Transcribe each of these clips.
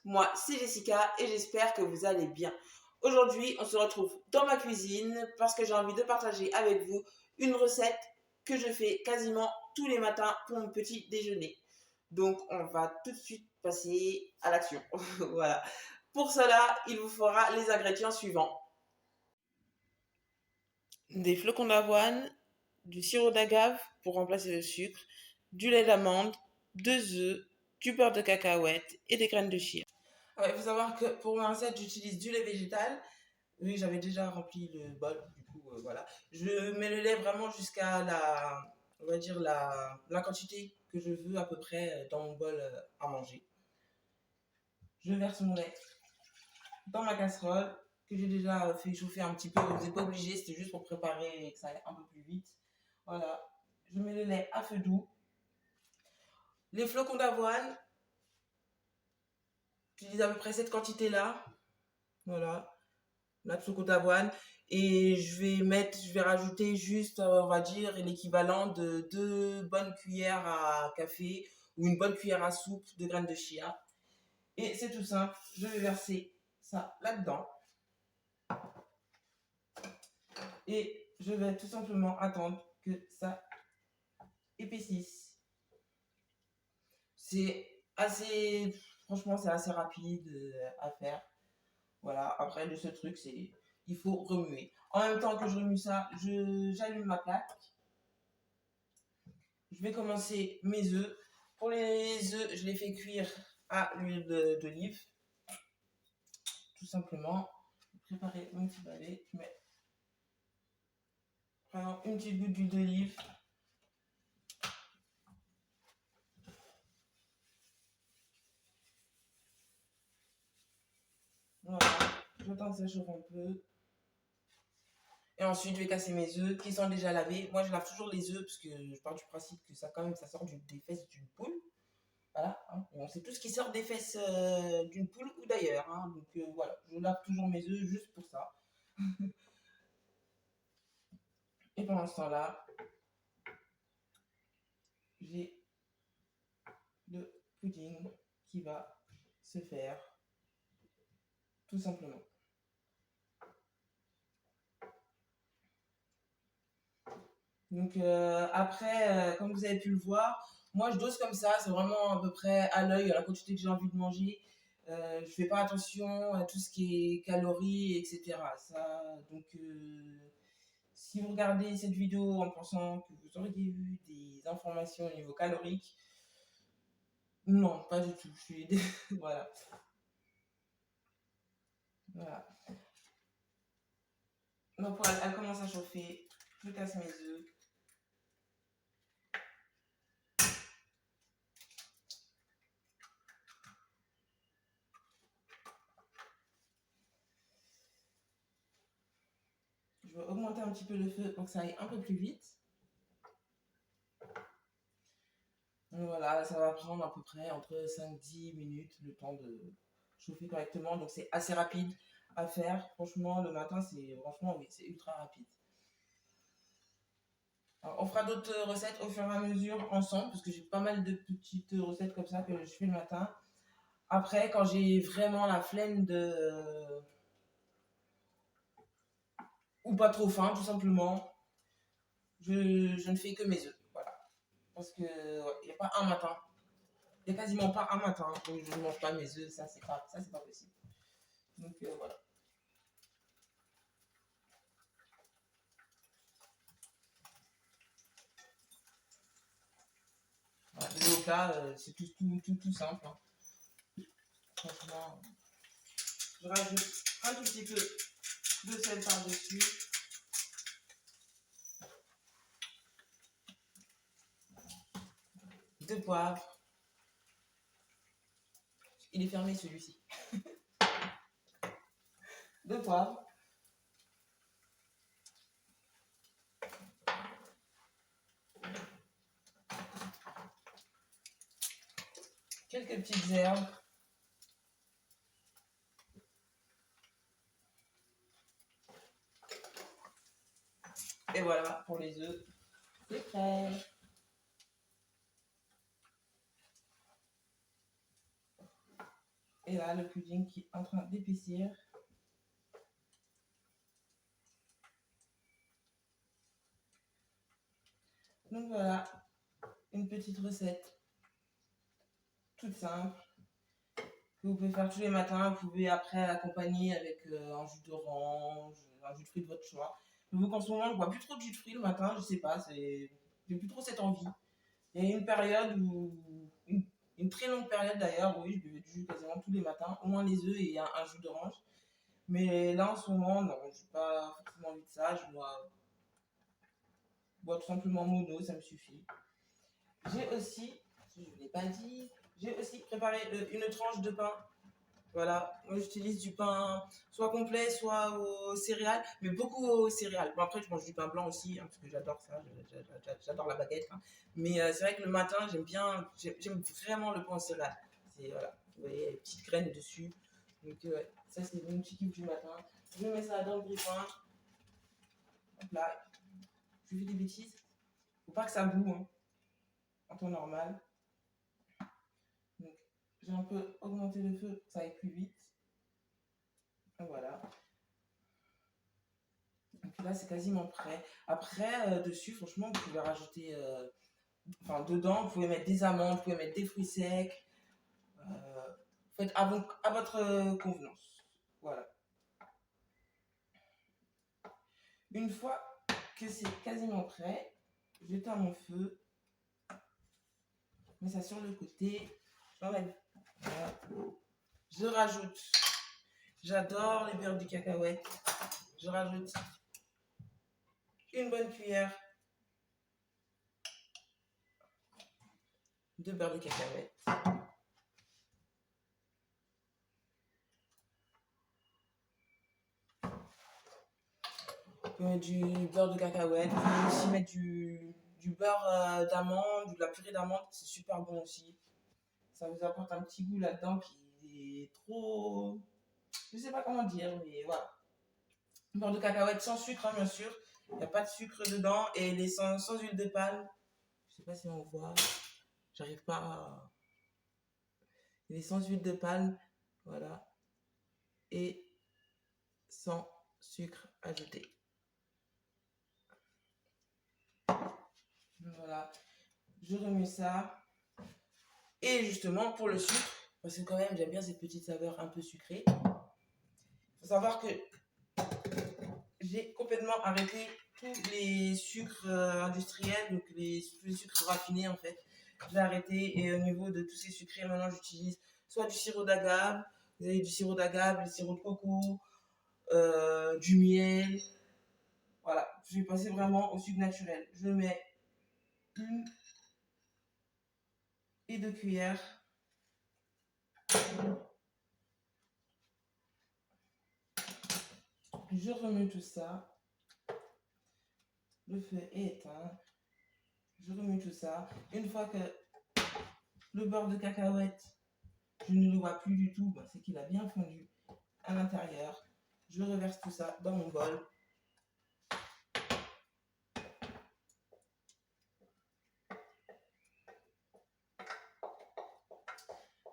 Moi, c'est Jessica et j'espère que vous allez bien. Aujourd'hui, on se retrouve dans ma cuisine parce que j'ai envie de partager avec vous une recette que je fais quasiment tous les matins pour mon petit déjeuner. Donc, on va tout de suite passer à l'action. Voilà. Pour cela, il vous faudra les ingrédients suivants. Des flocons d'avoine, du sirop d'agave pour remplacer le sucre, du lait d'amande, 2 œufs, du beurre de cacahuète et des graines de chia. Il faut savoir que pour ma recette, j'utilise du lait végétal. Oui, j'avais déjà rempli le bol, du coup, voilà. Je mets le lait vraiment jusqu'à on va dire la quantité que je veux à peu près dans mon bol à manger. Je verse mon lait dans ma casserole que j'ai déjà fait chauffer un petit peu. Vous n'êtes pas obligé, c'était juste pour préparer et que ça aille un peu plus vite. Voilà. Je mets le lait à feu doux. Les flocons d'avoine, j'utilise à peu près cette quantité-là. Voilà. La flocons d'avoine. Et je vais rajouter juste, on va dire, l'équivalent de 2 bonnes cuillères à café ou une bonne cuillère à soupe de graines de chia. Et c'est tout simple. Je vais verser ça là-dedans. Et je vais tout simplement attendre que ça épaississe. Franchement, c'est assez rapide à faire. Voilà, après, le seul truc, il faut remuer. En même temps que je remue ça, j'allume ma plaque. Je vais commencer mes œufs. Pour les œufs, je les fais cuire à l'huile d'olive. Tout simplement. Préparer mon petit balai. Je mets vraiment une petite goutte d'huile d'olive. Voilà. J'attends que ça chauffe un peu. Et ensuite, je vais casser mes œufs qui sont déjà lavés. Moi, je lave toujours les œufs parce que je pars du principe que ça, quand même, ça sort des fesses d'une poule. Voilà. Hein. On sait tout ce qui sort des fesses d'une poule ou d'ailleurs. Hein. Donc, voilà. Je lave toujours mes œufs juste pour ça. Et pendant ce temps-là, j'ai le pudding qui va se faire tout simplement. Donc après, comme vous avez pu le voir, moi je dose comme ça, c'est vraiment à peu près à l'œil, à la quantité que j'ai envie de manger. Je fais pas attention à tout ce qui est calories, etc. Donc, si vous regardez cette vidéo en pensant que vous auriez vu des informations au niveau calorique, non, pas du tout. Voilà. Voilà. Donc, elle commence à chauffer. Je casse mes œufs. Je vais augmenter un petit peu le feu pour que ça aille un peu plus vite. Donc voilà, ça va prendre à peu près entre 5-10 minutes le temps de chauffer correctement. Donc c'est assez rapide à faire. Franchement, le matin, c'est ultra rapide. Alors, on fera d'autres recettes au fur et à mesure ensemble, parce que j'ai pas mal de petites recettes comme ça que je fais le matin. Après, quand j'ai vraiment la flemme ou pas trop faim, tout simplement, je ne fais que mes œufs. Voilà. Parce que il n'y a pas un matin. Il n'y a quasiment pas un matin où je ne mange pas mes œufs. Ça, c'est pas possible. Donc, voilà. Voilà. Le plat, c'est tout simple. Hein. Franchement, je rajoute un tout petit peu de sel par-dessus. De poivre. Il est fermé celui-ci. De poivre. Quelques petites herbes. Et voilà pour les œufs. C'est prêt. Et là, le pudding qui est en train d'épaissir. Donc voilà, une petite recette toute simple que vous pouvez faire tous les matins. Vous pouvez après l'accompagner avec un jus d'orange, un jus de fruits de votre choix. Donc en ce moment, je bois plus trop de jus de fruits le matin, je sais pas, j'ai plus trop cette envie. Il y a une période une très longue période d'ailleurs, oui, je buvais du jus quasiment tous les matins, au moins les œufs et un jus d'orange. Mais là en ce moment, non, je n'ai pas forcément envie de ça, je bois tout simplement mono, ça me suffit. J'ai aussi, je ne l'ai pas dit, j'ai aussi préparé une tranche de pain. Voilà, moi j'utilise du pain soit complet, soit aux céréales, mais beaucoup aux céréales. Bon, après, je mange du pain blanc aussi, hein, parce que j'adore ça, j'adore la baguette. Hein. Mais c'est vrai que le matin, j'aime vraiment le pain aux céréales. C'est, voilà, vous voyez, les petites graines dessus. Donc, ça, c'est mon petit kiff du matin. Je mets ça dans le grille-pain. Hop là, je fais des bêtises. Faut pas que ça boue, hein, en temps normal. Donc, j'ai un peu augmenté le feu, ça aille plus vite. Voilà. Donc là, c'est quasiment prêt. Après, dessus, franchement, vous pouvez rajouter... dedans, vous pouvez mettre des amandes, vous pouvez mettre des fruits secs. Faites à votre convenance. Voilà. Une fois que c'est quasiment prêt, j'éteins mon feu. Je mets ça sur le côté. J'enlève. Voilà. Je rajoute. J'adore les beurres de cacahuète. Je rajoute une bonne cuillère de beurre de cacahuète. Vous pouvez mettre du beurre de cacahuète. Vous pouvez aussi mettre du beurre d'amande, de la purée d'amande. C'est super bon aussi. Ça vous apporte un petit goût là-dedans qui est trop... Je sais pas comment dire, mais voilà. Beurre de cacahuète sans sucre, hein, bien sûr. Il n'y a pas de sucre dedans. Et il est sans huile de palme. Je sais pas si on voit. J'arrive pas à... Il est sans huile de palme. Voilà. Et sans sucre ajouté. Voilà. Je remets ça. Et justement, pour le sucre, parce que quand même, j'aime bien cette petite saveur un peu sucrée. Il faut savoir que j'ai complètement arrêté tous les sucres industriels, donc tous les sucres raffinés en fait. J'ai arrêté et au niveau de tous ces sucrés, maintenant j'utilise soit du sirop d'agave, vous avez du sirop d'agave, du sirop de coco, du miel. Voilà, je vais passer vraiment au sucre naturel. Je mets 1 et 2 cuillères. Je remets tout ça. Le feu est éteint. Je remets tout ça. Une fois que le beurre de cacahuète, je ne le vois plus du tout, c'est qu'il a bien fondu à l'intérieur. Je reverse tout ça dans mon bol.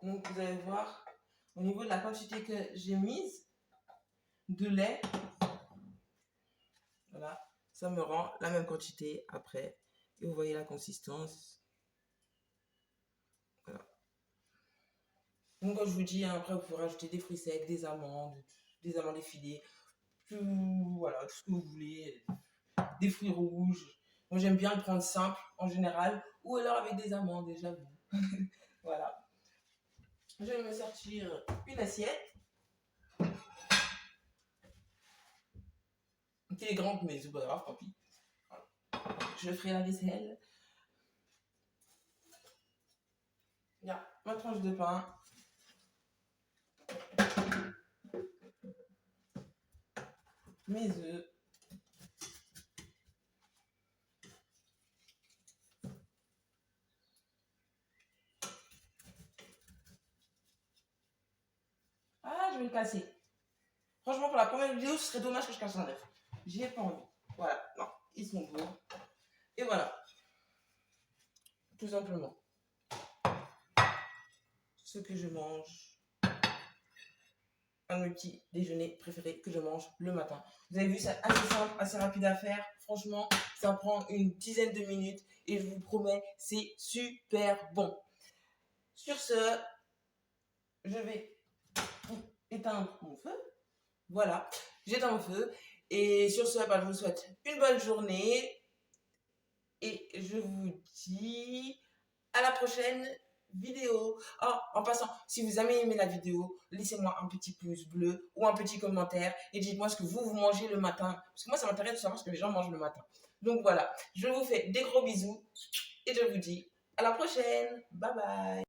Donc vous allez voir, au niveau de la quantité que j'ai mise de lait, voilà, ça me rend la même quantité après. Et vous voyez la consistance. Voilà. Donc comme je vous dis, après vous pouvez rajouter des fruits secs, des amandes effilées, voilà, tout ce que vous voulez, des fruits rouges. Moi j'aime bien le prendre simple en général, ou alors avec des amandes, j'avoue. Voilà. Je vais me sortir une assiette. Qui est grande, mais c'est pas grave, tant pis. Voilà. Je ferai la vaisselle. Bien, ma tranche de pain. Mes œufs. Ah, je vais le casser. Franchement, pour la première vidéo, ce serait dommage que je casse un œuf. J'y ai pas envie. Voilà, non, ils sont beaux. Et voilà. Tout simplement. Ce que je mange un de mes petits déjeuners préférés que je mange le matin. Vous avez vu, c'est assez simple, assez rapide à faire. Franchement, ça prend une dizaine de minutes et je vous promets, c'est super bon. Sur ce, je vais éteindre mon feu. Voilà, j'éteins mon feu. Et sur ce, je vous souhaite une bonne journée. Et je vous dis à la prochaine vidéo. Oh, en passant, si vous avez aimé la vidéo, laissez-moi un petit pouce bleu ou un petit commentaire et dites-moi ce que vous mangez le matin. Parce que moi, ça m'intéresse de savoir ce que les gens mangent le matin. Donc voilà, je vous fais des gros bisous et je vous dis à la prochaine. Bye bye.